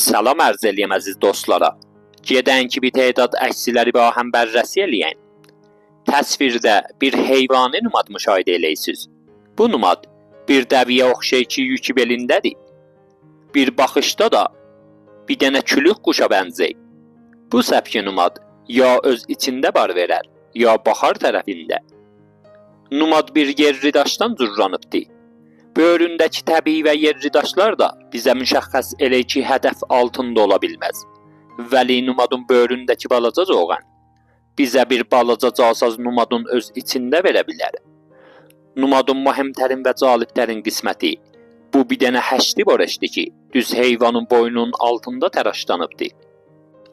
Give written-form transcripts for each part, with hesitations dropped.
Salam ərz eləyəm əziz dostlara. Gedən ki bir tədad əksləri və ahəm bərrəsi eləyən. Təsvirdə bir heyvani numad müşahidə eləyəsiniz. Bu numad bir dəviyə oxşay ki yükü belindədir. Bir baxışda da bir dənə külük quşa bənzək. Bu səpki numad ya öz içində bar verər, ya baxar tərəfində. Numad bir yerli daşdan cürranıbdır. Böyründəki təbii və yerli daşlar da bizə müşəxəs elə ki hədəf altında ola bilməz. Vəli numadın böyründəki balaca coğan bizə bir balaca casaz numadın öz içində verə bilər. Numadın mühimtərin və calibtərin qisməti bu bir dənə həşli borəşdir ki, düz heyvanın boynunun altında təraşlanıbdır.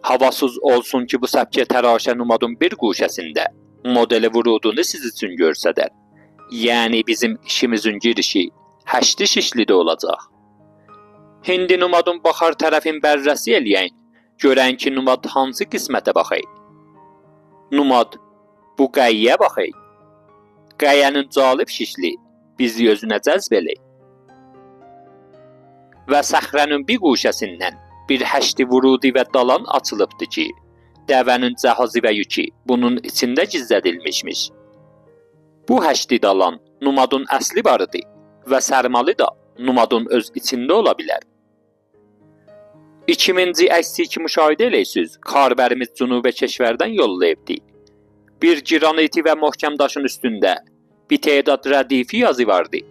Havasız olsun ki bu səpkiyə təraşə numadın bir quşəsində modeli vurudunu siz üçün görsədər. Yəni bizim işimizin girişi həşli şişlidə olacaq. Hindi numadın baxar tərəfin bərrəsi eləyən, görən ki numad hansı qismətə baxay. Numad bu qəyiyə baxay. Qayənin calib şişli bizi özünə cəzb elək. Və səxrənin bir quşəsindən bir həşli vurudi və dalan açılıbdır ki, dəvənin cəhazı və yükü bunun içində gizlədilmişmiş. Bu həşli dalan numadın əsli barıdır və sərmalı da numadın öz içində ola bilər. 2000-ci əksi ki müşahidə eləyəsiniz, Karbərimiz Cünubi Keşvərdən yollayıbdır. Bir giraniti və möhkəm daşın üstündə bir tədad rədifi yazı vardı.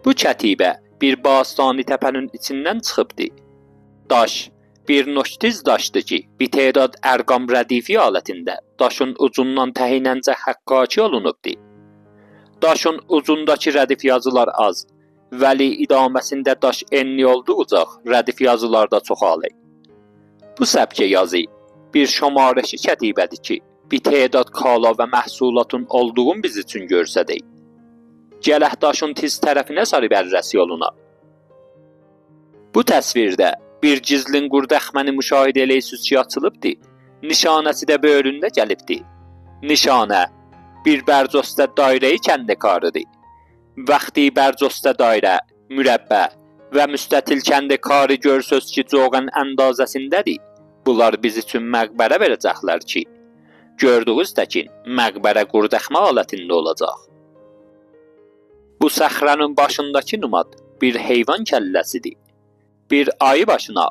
Bu kətibə bir Bağistani təpənin içindən çıxıbdır. Daş bir noktiz daşdır ki, bir tədad ərqam rədifi alətində daşın ucundan təhinəncə həqqaqi olunubdur. Daşın ucundakı rədif yazılar az, vəli idaməsində daş enli olduqca rədif yazılarda çoxalır. Bu səpkə yazı bir şomarəşi kətibədir ki, bir tədad kala və məhsulatın olduğunu biz üçün görsədik. Gələh daşın tiz tərəfinə sarı bərrəsi yoluna. Bu təsvirdə bir gizlin qurdaxməni müşahidə eləyəsiniz ki açılıbdır, nişanəsi də böyründə gəlibdir. Nişanə bir bərcostə dairəyi kəndikarıdır. Vaxti bərcostə dairə, mürəbbə və müstətil kəndikarı görsöz ki coğan əndazəsindədir. Bunlar biz üçün məqbərə verəcəklər ki, gördüyünüz təkin məqbərə qurdaxma alətində olacaq. Bu səxrənin başındakı numad bir heyvan kəlləsidir. Bir ayı başına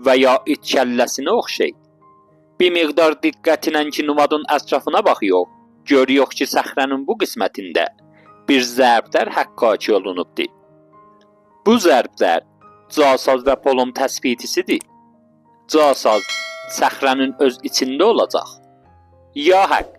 və ya it kəlləsinə oxşay. Bir miqdar diqqətlə ki numadın ətrafına baxıyor, görüyor ki səxrənin bu qismətində bir zərblər həqqaqi olunubdur. Bu zərblər casaz və polon təsbitisidir. Casaz səxrənin öz içində olacaq. Ya haqq,